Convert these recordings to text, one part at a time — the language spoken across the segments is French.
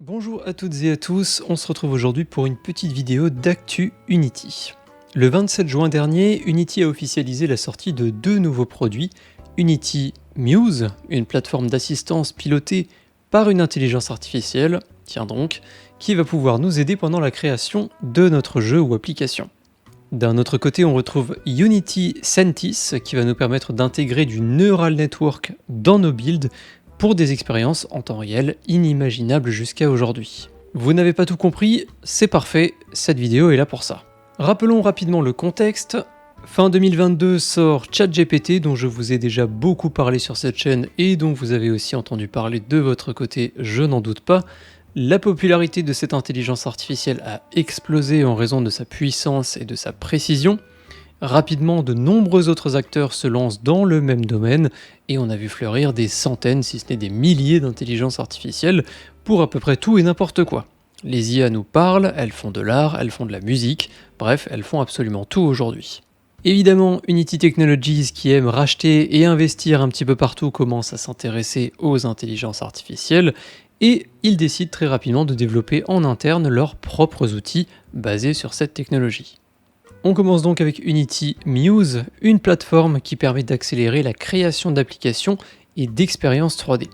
Bonjour à toutes et à tous, on se retrouve aujourd'hui pour une petite vidéo d'actu Unity. Le 27 juin dernier, Unity a officialisé la sortie de deux nouveaux produits, Unity Muse, une plateforme d'assistance pilotée par une intelligence artificielle, tiens donc, qui va pouvoir nous aider pendant la création de notre jeu ou application. D'un autre côté, on retrouve Unity Sentis, qui va nous permettre d'intégrer du neural network dans nos builds pour des expériences en temps réel inimaginables jusqu'à aujourd'hui. Vous n'avez pas tout compris, c'est parfait, cette vidéo est là pour ça. Rappelons rapidement le contexte. Fin 2022 sort ChatGPT, dont je vous ai déjà beaucoup parlé sur cette chaîne et dont vous avez aussi entendu parler de votre côté, je n'en doute pas. La popularité de cette intelligence artificielle a explosé en raison de sa puissance et de sa précision. Rapidement, de nombreux autres acteurs se lancent dans le même domaine et on a vu fleurir des centaines, si ce n'est des milliers d'intelligences artificielles pour à peu près tout et n'importe quoi. Les IA nous parlent, elles font de l'art, elles font de la musique, bref, elles font absolument tout aujourd'hui. Évidemment, Unity Technologies, qui aime racheter et investir un petit peu partout, commence à s'intéresser aux intelligences artificielles et ils décident très rapidement de développer en interne leurs propres outils basés sur cette technologie. On commence donc avec Unity Muse, une plateforme qui permet d'accélérer la création d'applications et d'expériences 3D.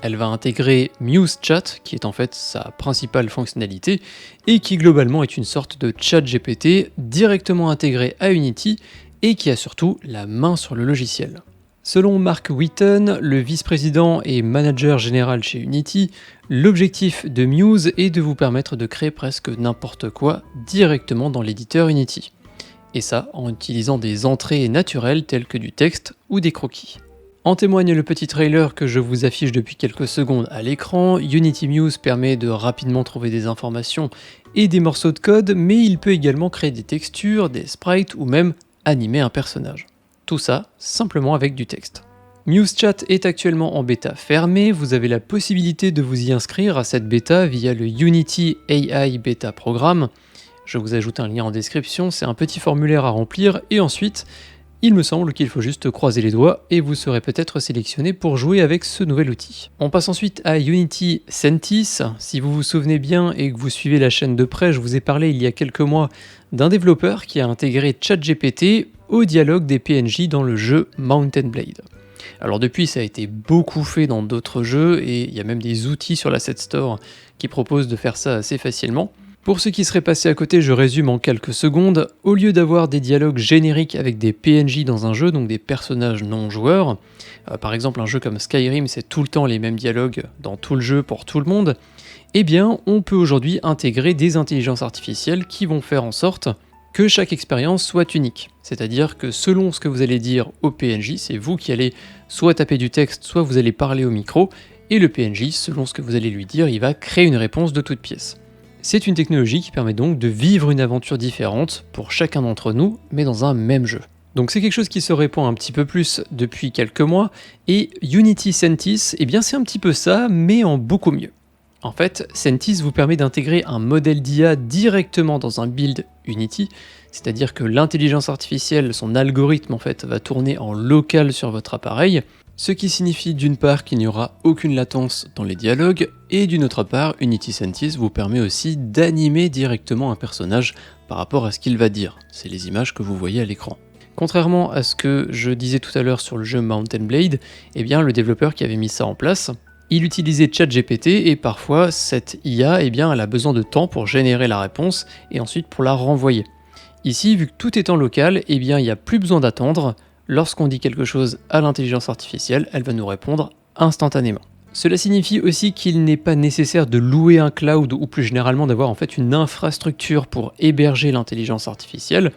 Elle va intégrer Muse Chat, qui est en fait sa principale fonctionnalité, et qui globalement est une sorte de chat GPT directement intégré à Unity et qui a surtout la main sur le logiciel. Selon Mark Wheaton, le vice-président et manager général chez Unity, l'objectif de Muse est de vous permettre de créer presque n'importe quoi directement dans l'éditeur Unity. Et ça en utilisant des entrées naturelles telles que du texte ou des croquis. En témoigne le petit trailer que je vous affiche depuis quelques secondes à l'écran. Unity Muse permet de rapidement trouver des informations et des morceaux de code, mais il peut également créer des textures, des sprites ou même animer un personnage. Tout ça simplement avec du texte. MuseChat est actuellement en bêta fermée, vous avez la possibilité de vous y inscrire à cette bêta via le Unity AI Beta Programme. Je vous ajoute un lien en description, c'est un petit formulaire à remplir et ensuite, il me semble qu'il faut juste croiser les doigts et vous serez peut-être sélectionné pour jouer avec ce nouvel outil. On passe ensuite à Unity Sentis. Si vous vous souvenez bien et que vous suivez la chaîne de près, je vous ai parlé il y a quelques mois d'un développeur qui a intégré ChatGPT au dialogue des PNJ dans le jeu Mountain Blade. Alors depuis, ça a été beaucoup fait dans d'autres jeux et il y a même des outils sur l'Asset Store qui proposent de faire ça assez facilement. Pour ceux qui seraient passés à côté, je résume en quelques secondes. Au lieu d'avoir des dialogues génériques avec des PNJ dans un jeu, donc des personnages non joueurs, par exemple un jeu comme Skyrim, c'est tout le temps les mêmes dialogues dans tout le jeu pour tout le monde, eh bien on peut aujourd'hui intégrer des intelligences artificielles qui vont faire en sorte que chaque expérience soit unique. C'est-à-dire que selon ce que vous allez dire au PNJ, c'est vous qui allez soit taper du texte, soit vous allez parler au micro, et le PNJ, selon ce que vous allez lui dire, il va créer une réponse de toute pièce. C'est une technologie qui permet donc de vivre une aventure différente pour chacun d'entre nous, mais dans un même jeu. Donc c'est quelque chose qui se répand un petit peu plus depuis quelques mois, et Unity Sentis, eh bien c'est un petit peu ça, mais en beaucoup mieux. En fait, Sentis vous permet d'intégrer un modèle d'IA directement dans un build Unity, c'est-à-dire que l'intelligence artificielle, son algorithme en fait, va tourner en local sur votre appareil, ce qui signifie d'une part qu'il n'y aura aucune latence dans les dialogues, et d'une autre part, Unity Sentis vous permet aussi d'animer directement un personnage par rapport à ce qu'il va dire. C'est les images que vous voyez à l'écran. Contrairement à ce que je disais tout à l'heure sur le jeu Mountain Blade, eh bien le développeur qui avait mis ça en place, il utilisait ChatGPT et parfois cette IA, eh bien, elle a besoin de temps pour générer la réponse et ensuite pour la renvoyer. Ici, vu que tout est en local, eh bien, il n'y a plus besoin d'attendre. Lorsqu'on dit quelque chose à l'intelligence artificielle, elle va nous répondre instantanément. Cela signifie aussi qu'il n'est pas nécessaire de louer un cloud ou plus généralement d'avoir en fait une infrastructure pour héberger l'intelligence artificielle.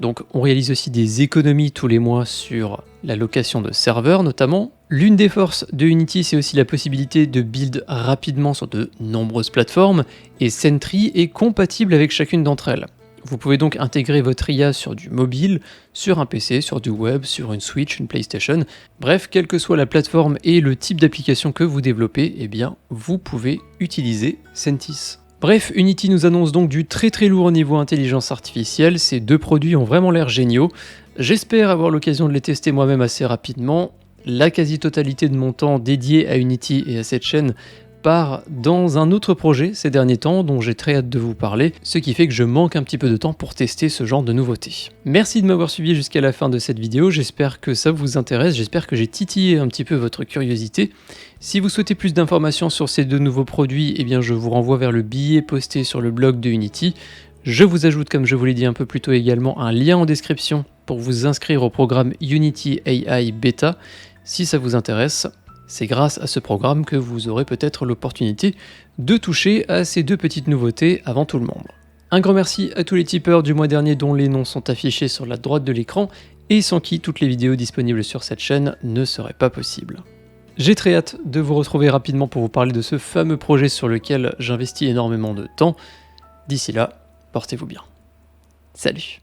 Donc on réalise aussi des économies tous les mois sur la location de serveurs notamment. L'une des forces de Unity, c'est aussi la possibilité de build rapidement sur de nombreuses plateformes et Sentry est compatible avec chacune d'entre elles. Vous pouvez donc intégrer votre IA sur du mobile, sur un PC, sur du web, sur une Switch, une PlayStation. Bref, quelle que soit la plateforme et le type d'application que vous développez, eh bien, vous pouvez utiliser Sentis. Bref, Unity nous annonce donc du très lourd au niveau intelligence artificielle. Ces deux produits ont vraiment l'air géniaux. J'espère avoir l'occasion de les tester moi-même assez rapidement. La quasi-totalité de mon temps dédié à Unity et à cette chaîne part dans un autre projet ces derniers temps dont j'ai très hâte de vous parler, ce qui fait que je manque un petit peu de temps pour tester ce genre de nouveautés. Merci de m'avoir suivi jusqu'à la fin de cette vidéo, j'espère que ça vous intéresse, j'espère que j'ai titillé un petit peu votre curiosité. Si vous souhaitez plus d'informations sur ces deux nouveaux produits, eh bien je vous renvoie vers le billet posté sur le blog de Unity. Je vous ajoute, comme je vous l'ai dit un peu plus tôt également, un lien en description pour vous inscrire au programme Unity AI Beta. Si ça vous intéresse, c'est grâce à ce programme que vous aurez peut-être l'opportunité de toucher à ces deux petites nouveautés avant tout le monde. Un grand merci à tous les tipeurs du mois dernier dont les noms sont affichés sur la droite de l'écran et sans qui toutes les vidéos disponibles sur cette chaîne ne seraient pas possibles. J'ai très hâte de vous retrouver rapidement pour vous parler de ce fameux projet sur lequel j'investis énormément de temps. D'ici là, portez-vous bien. Salut!